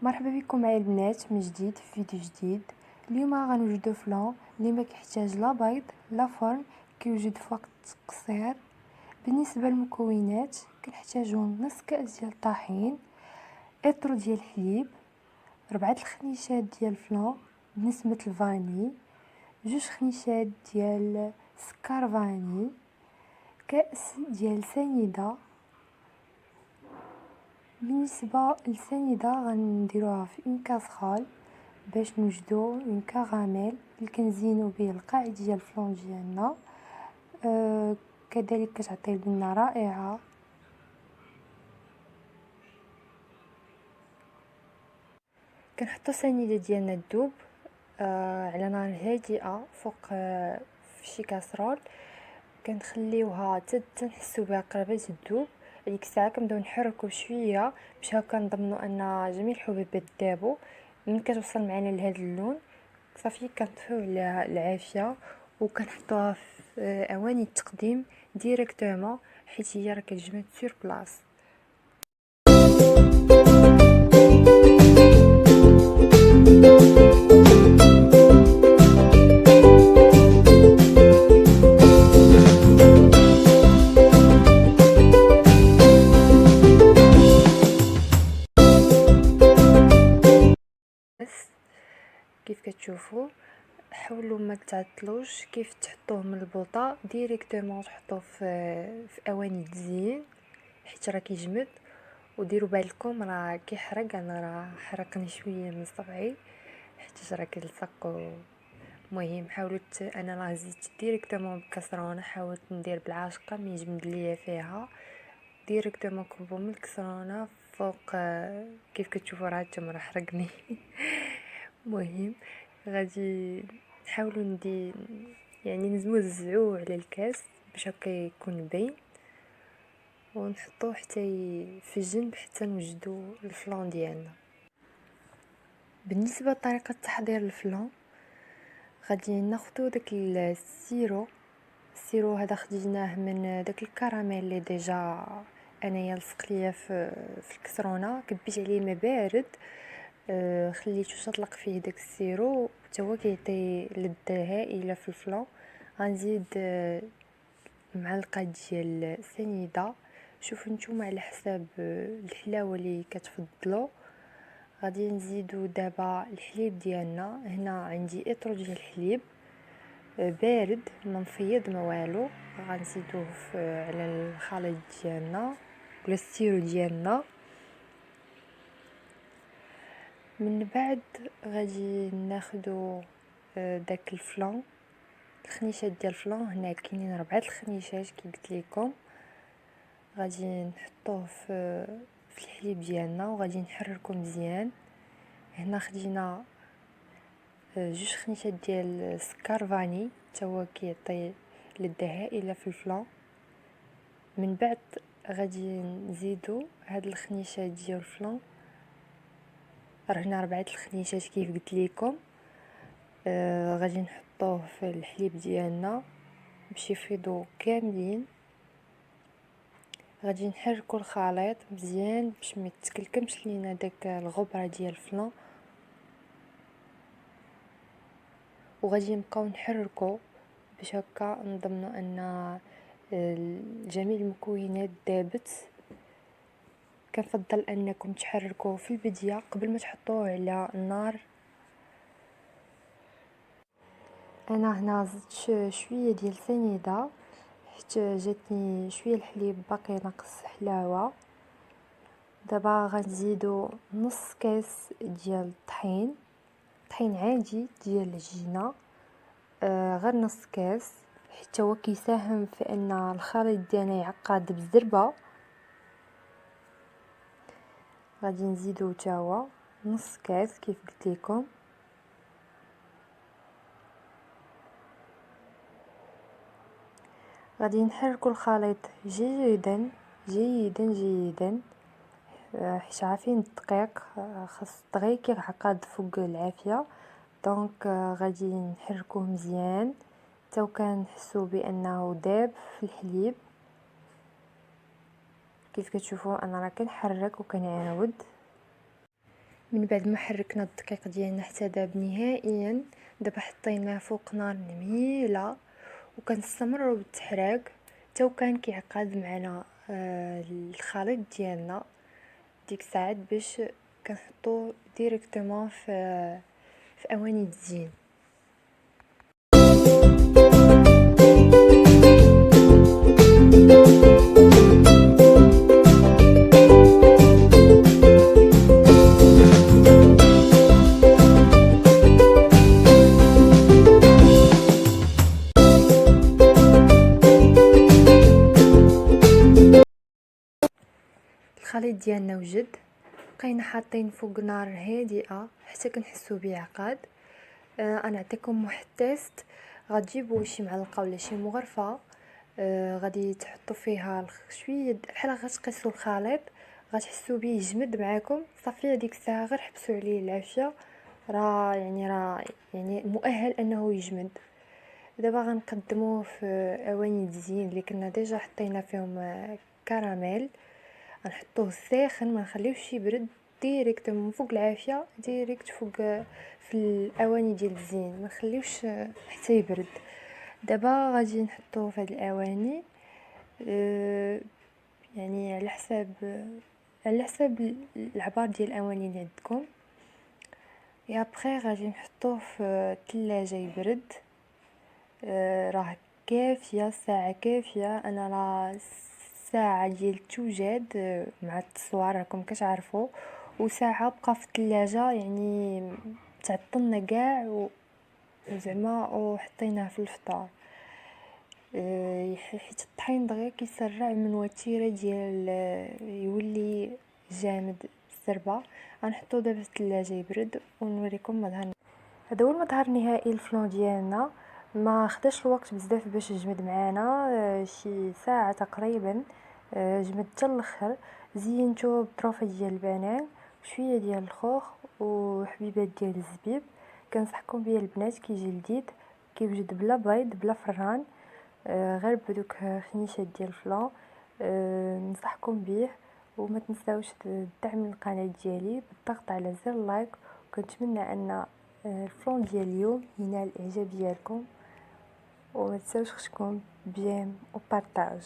مرحبا بكم معايا البنات من جديد في فيديو جديد. اليوم غنوجدو فلان اللي ما كيحتاج لا بيض لا فرن، كيوجد في وقت قصير. بالنسبه للمكونات كنحتاجو نص كاس ديال الطحين، اطرو ديال الحليب، 4 الخنيشات ديال الفلان بنسبه الفاني، 2 خنيشات ديال سكر فاني، كاس ديال سنيده. بالنسبه للسنيده غنديروها في اون كاسرول باش نوجدو اون كراميل اللي كنزينو به القاع ديال الفلون ديالنا. كذلك كتعطي لنا رائعه. كنحطو السنيده ديالنا تذوب على نار هادئه فوق في شي كاسرول، كنخليوها تنحسو بها قربت تذوب. هذيك الساعه كنبداو نحركو بشويه باش هكا نضمنو ان جميع الحبيبات ذابوا. من كتوصل معنا لهذا اللون صافي كنطفيو عليها العافيه وكنحطوها في اواني التقديم ديريكتومون، حيت هي راه كتجمد سور بلاص. كيف كتشوفوا حاولوا ما تعطلوش كيف تحطوه من البوطه ديريكتومون، تحطوه في اواني التزيين حيت راه كيجمد. وديروا بالكم راه كيحرق، انا راه حرقني شويه من صبعي حيت راه كيلصق. المهم حاولت انا راه زدت ديريكتومون بالكسرونه، حاولت ندير بالعاشقه مي يجمد ليا فيها ديريكتومون كبو من الكسرونه فوق. كيف كتشوفوا راه التمر حرقني. المهم غادي نحاولوا يعني نوزعوه على الكاس باش هكا يكون باين، ونحطوه حتى في الجنب حتى نوجدوا الفلان ديالنا. بالنسبه لطريقه تحضير الفلان غادي ناخذ داك السيرو هذا خديناه من داك الكراميل اللي ديجا انايا لصق ليا في الكسرونه، كبيت عليه ما بارد. خليته تطلق فيه داك السيرو حتى هو كيعطي لذة هائله في الفلان. غنزيد معلقه ديال سنيده، شوفوا نتوما على حساب الحلاوه اللي كتفضلوا. غادي نزيدو دابا الحليب ديالنا، هنا عندي اطرو ديال الحليب بارد ما مفيض ما والو، غنزيدوه على الخليط ديالنا ولا السيرو ديالنا. من بعد غادي ناخدو داك الفلان، الخنيشات ديال الفلان هنا كاينين 4 الخنيشات كي قلت لكم. غادي نحطوه في الحليب ديالنا وغادي نحركو مزيان. هنا خدينا 2 خنيشات ديال سكر فاني حتى هو كيعطي لذة هائله في الفلان. من بعد غادي نزيدو هاد الخنيشات ديال الفلان، راه هنا 4 الخنيشات كيف قلت لكم. غادي نحطوه في الحليب ديالنا باش يفيضوا كاملين. غادي نحركو الخليط مزيان باش ما يتكلكمش لينا داك الغبره ديال الفلان، وغادي نبقاو نحركو باش هكا نضمنوا ان جميع المكونات ذابت. كنفضل انكم تحركوه في البدايه قبل ما تحطوه على النار. انا هنا زدت شويه ديال سنيده حيت جاتني شويه الحليب باقي ناقص حلاوه. دابا غنزيدو نص كاس ديال الطحين عادي ديال العجينه، غير نص كاس حتى هو كيساهم في ان الخليط ديالنا يعقد بالزربه. غادي نزيدو حتى هو نص كاس كيف قلت لكم. غادي نحركو الخليط جيدا جيدا جيدا، حيت عارفين الدقيق خاص دغيا كيعقد فوق العافيه. دونك غادي نحركوه مزيان حتى كنحسوا بانه داب في الحليب. كيف كتشوفوا انا راه كنحرك وكنعاود. من بعد ما حركنا الدقيق ديالنا حتى داب نهائيا، دابا حطيناه فوق نار نميله وكنستمروا بالتحراك حتى وكان كيعقد معنا الخليط ديالنا. ديك الساعات باش كنحطوه ديريكتومون في اواني التزيين. الخليط ديالنا وجد، بقينا حاطين فوق نار هادئه حتى كنحسو بيه عقاد. انا نعطيكم واحد تيست. غتجيبوا شي معلقه ولا شي مغرفه، غادي تحطوا فيها شويه بحال غتقيسوا الخليط، غتحسوا بيه يجمد معاكم صافي. هذيك الساعه غير حبسوا عليه العافيه، راه يعني مؤهل انه يجمد. دابا غنقدموه في اواني التزيين اللي كنا ديجا حطينا فيهم كراميل. غنحطوه ساخن، ما نخليوش يبرد، ديريكت من فوق العافيه ديريكت فوق في الاواني ديال الزين، ما نخليوش حتى يبرد. دابا غادي نحطوه في هاد الاواني، يعني على حساب العبار ديال الاواني اللي عندكم. يا بخي غادي نحطوه في الثلاجه يبرد، راه كافيه ساعه كافيه. انا راه ساعه ديال التوجد مع التصوير راكم كتعرفوا، وساعه بقى في الثلاجه يعني تعطلنا كاع وزعما وحطيناه في الفطار. حيت الطحين دغيا كيسرع من وتيره ديال يولي جامد بالزربه. غنحطو دابا في الثلاجه يبرد ونوريكم مظهر. هذا هو المظهر النهائي الفلون ديالنا. ما خداش الوقت بزاف باش يجمد معانا، شي ساعه تقريبا. جمد حتى الاخر. زينتو بطروفه ديال البنان وشويه ديال الخوخ وحبيبات ديال الزبيب. كنصحكم بيه البنات، كيجي لذيذ، كيوجد بلا بيض بلا فران، غير بدوك خنيشات ديال الفلان. نصحكم به، وما تنساوش تدعموا القناه ديالي بالضغط على زر لايك. وكنتمنى ان الفلون ديال اليوم ينال الاعجاب ديالكم، وما تنساوش خصكم بيان وبارطاج.